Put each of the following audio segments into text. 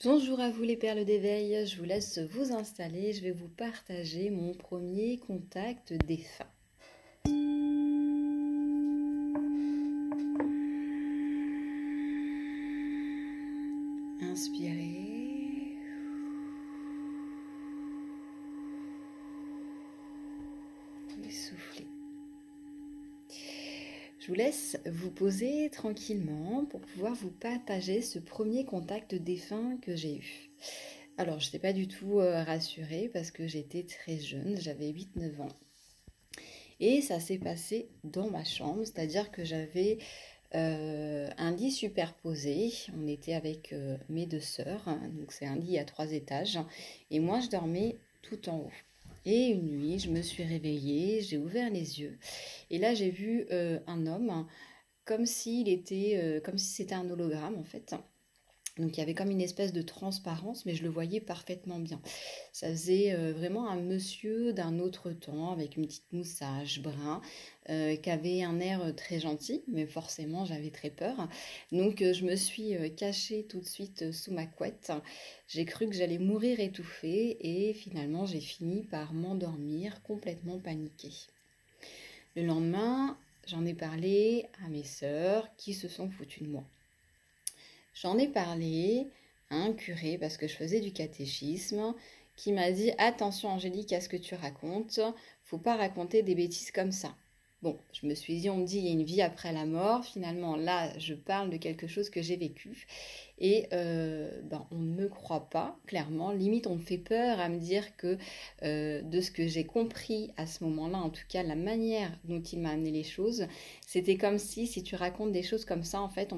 Bonjour à vous les perles d'éveil, je vous laisse vous installer, je vais vous partager mon premier contact défunt. Inspirez. Et soufflez. Je vous laisse vous poser tranquillement pour pouvoir vous partager ce premier contact défunt que j'ai eu. Alors, je n'étais pas du tout rassurée parce que j'étais très jeune, j'avais 8-9 ans. Et ça s'est passé dans ma chambre, c'est-à-dire que j'avais un lit superposé. On était avec mes deux sœurs, donc c'est un lit à 3 étages. Et moi, je dormais tout en haut. Et une nuit, je me suis réveillée, j'ai ouvert les yeux. Et là, j'ai vu un homme comme comme si c'était un hologramme en fait. Donc il y avait comme une espèce de transparence, mais je le voyais parfaitement bien. Ça faisait vraiment un monsieur d'un autre temps, avec une petite moustache brun, qui avait un air très gentil, mais forcément j'avais très peur. Donc je me suis cachée tout de suite sous ma couette. J'ai cru que j'allais mourir étouffée et finalement j'ai fini par m'endormir complètement paniquée. Le lendemain, j'en ai parlé à mes sœurs qui se sont foutues de moi. J'en ai parlé à un curé parce que je faisais du catéchisme qui m'a dit attention Angélique à ce que tu racontes, faut pas raconter des bêtises comme ça. Bon, je me suis dit, on me dit il y a une vie après la mort, finalement là je parle de quelque chose que j'ai vécu et on ne me croit pas, clairement, limite on me fait peur à me dire que de ce que j'ai compris à ce moment-là, en tout cas la manière dont il m'a amené les choses, c'était comme si tu racontes des choses comme ça, en fait,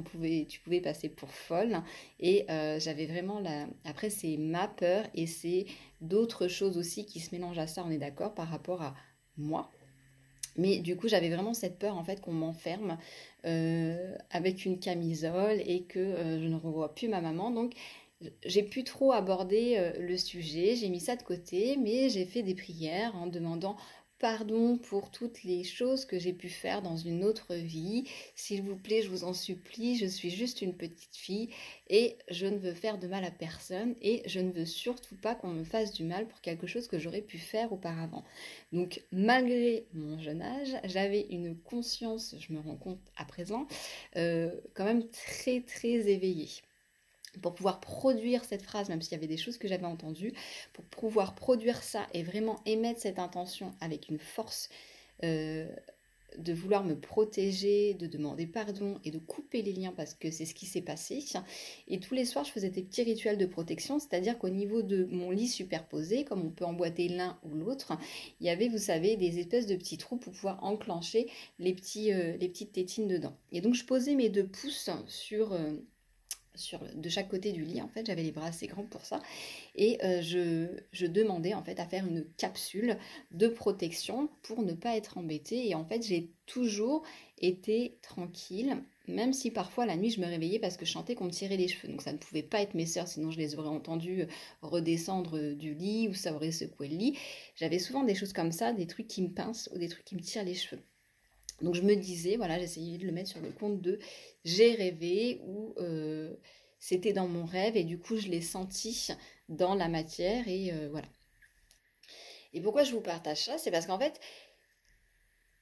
tu pouvais passer pour folle. Et j'avais vraiment la... Après, c'est ma peur et c'est d'autres choses aussi qui se mélangent à ça, on est d'accord, par rapport à moi. Mais du coup, j'avais vraiment cette peur, en fait, qu'on m'enferme avec une camisole et que je ne revois plus ma maman. Donc, j'ai plus trop abordé le sujet, j'ai mis ça de côté, mais j'ai fait des prières en demandant pardon pour toutes les choses que j'ai pu faire dans une autre vie. S'il vous plaît, je vous en supplie, je suis juste une petite fille et je ne veux faire de mal à personne et je ne veux surtout pas qu'on me fasse du mal pour quelque chose que j'aurais pu faire auparavant. Donc, malgré mon jeune âge, j'avais une conscience, je me rends compte à présent, quand même très très éveillée pour pouvoir produire cette phrase, même s'il y avait des choses que j'avais entendues, pour pouvoir produire ça et vraiment émettre cette intention avec une force euh, de vouloir me protéger, de demander pardon et de couper les liens parce que c'est ce qui s'est passé. Et tous les soirs, je faisais des petits rituels de protection, c'est-à-dire qu'au niveau de mon lit superposé, comme on peut emboîter l'un ou l'autre, il y avait, vous savez, des espèces de petits trous pour pouvoir enclencher les petites tétines dedans. Et donc, je posais mes 2 pouces de chaque côté du lit, en fait, j'avais les bras assez grands pour ça, et je demandais en fait à faire une capsule de protection pour ne pas être embêtée, et en fait j'ai toujours été tranquille, même si parfois la nuit je me réveillais parce que je sentais qu'on me tirait les cheveux, donc ça ne pouvait pas être mes sœurs, sinon je les aurais entendues redescendre du lit, ou ça aurait secoué le lit. J'avais souvent des choses comme ça, des trucs qui me pincent, ou des trucs qui me tirent les cheveux. Donc je me disais, voilà, j'essayais de le mettre sur le compte de j'ai rêvé ou c'était dans mon rêve et du coup je l'ai senti dans la matière et voilà. Et pourquoi je vous partage ça? C'est parce qu'en fait,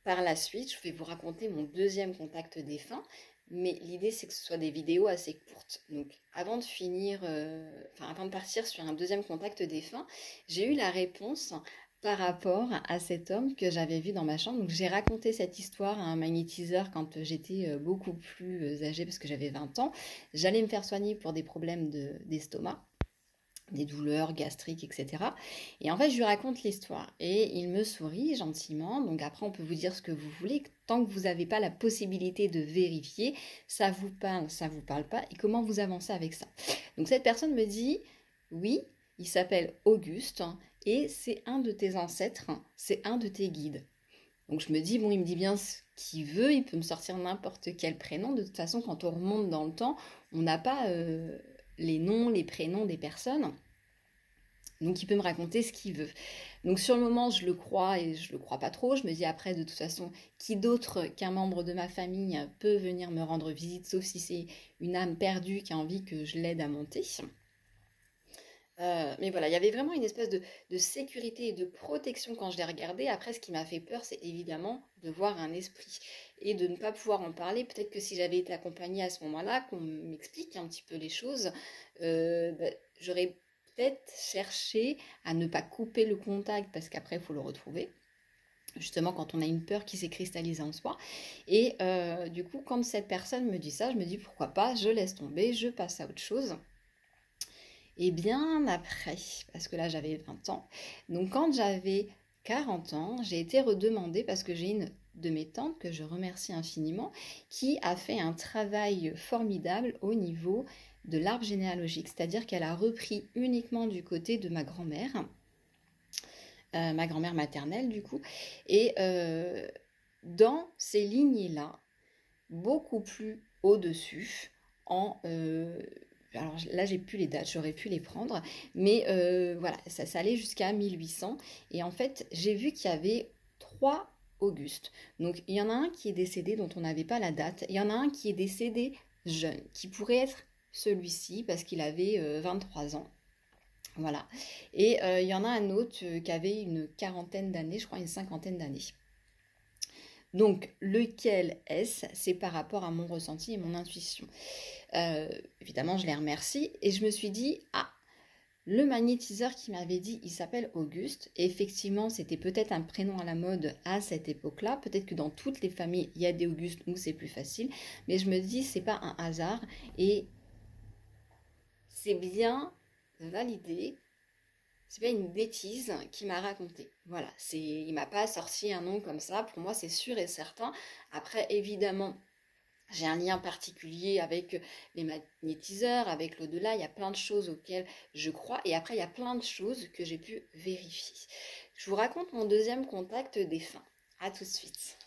par la suite, je vais vous raconter mon deuxième contact défunt, mais l'idée c'est que ce soit des vidéos assez courtes. Donc avant de finir, avant de partir sur un deuxième contact défunt, j'ai eu la réponse par rapport à cet homme que j'avais vu dans ma chambre. Donc j'ai raconté cette histoire à un magnétiseur quand j'étais beaucoup plus âgée parce que j'avais 20 ans. J'allais me faire soigner pour des problèmes d'estomac, des douleurs gastriques, etc. Et en fait, je lui raconte l'histoire et il me sourit gentiment. Donc après, on peut vous dire ce que vous voulez. Tant que vous n'avez pas la possibilité de vérifier, ça vous parle pas, et comment vous avancez avec ça. Donc cette personne me dit, oui, il s'appelle Auguste et c'est un de tes ancêtres, c'est un de tes guides. Donc je me dis, bon, il me dit bien ce qu'il veut, il peut me sortir n'importe quel prénom. De toute façon, quand on remonte dans le temps, on n'a pas les noms, les prénoms des personnes. Donc il peut me raconter ce qu'il veut. Donc sur le moment, je le crois et je le crois pas trop. Je me dis après, de toute façon, qui d'autre qu'un membre de ma famille peut venir me rendre visite, sauf si c'est une âme perdue qui a envie que je l'aide à monter. Mais voilà, il y avait vraiment une espèce de sécurité et de protection quand je l'ai regardé. Après, ce qui m'a fait peur, c'est évidemment de voir un esprit et de ne pas pouvoir en parler. Peut-être que si j'avais été accompagnée à ce moment-là, qu'on m'explique un petit peu les choses, bah, j'aurais peut-être cherché à ne pas couper le contact parce qu'après, il faut le retrouver. Justement, quand on a une peur qui s'est cristallisée en soi. Et du coup, quand cette personne me dit ça, je me dis pourquoi pas, je laisse tomber, je passe à autre chose. Et bien après, parce que là j'avais 20 ans, donc quand j'avais 40 ans, j'ai été redemandée parce que j'ai une de mes tantes, que je remercie infiniment, qui a fait un travail formidable au niveau de l'arbre généalogique, c'est-à-dire qu'elle a repris uniquement du côté de ma grand-mère maternelle du coup, et dans ces lignées-là, beaucoup plus au-dessus, en alors là j'ai plus les dates, j'aurais pu les prendre, mais voilà, ça allait jusqu'à 1800. Et en fait, j'ai vu qu'il y avait trois Auguste. Donc il y en a un qui est décédé dont on n'avait pas la date, il y en a un qui est décédé jeune, qui pourrait être celui-ci parce qu'il avait 23 ans. Voilà. Et il y en a un autre qui avait une quarantaine d'années, je crois une cinquantaine d'années. Donc, lequel est-ce? C'est par rapport à mon ressenti et mon intuition. Évidemment, je les remercie et je me suis dit, ah, le magnétiseur qui m'avait dit, il s'appelle Auguste. Et effectivement, c'était peut-être un prénom à la mode à cette époque-là. Peut-être que dans toutes les familles, il y a des Augustes où c'est plus facile. Mais je me dis, c'est pas un hasard et c'est bien validé. C'est pas une bêtise qu'il m'a raconté. Voilà, il m'a pas sorti un nom comme ça. Pour moi, c'est sûr et certain. Après, évidemment, j'ai un lien particulier avec les magnétiseurs, avec l'au-delà. Il y a plein de choses auxquelles je crois. Et après, il y a plein de choses que j'ai pu vérifier. Je vous raconte mon deuxième contact défunt. À tout de suite.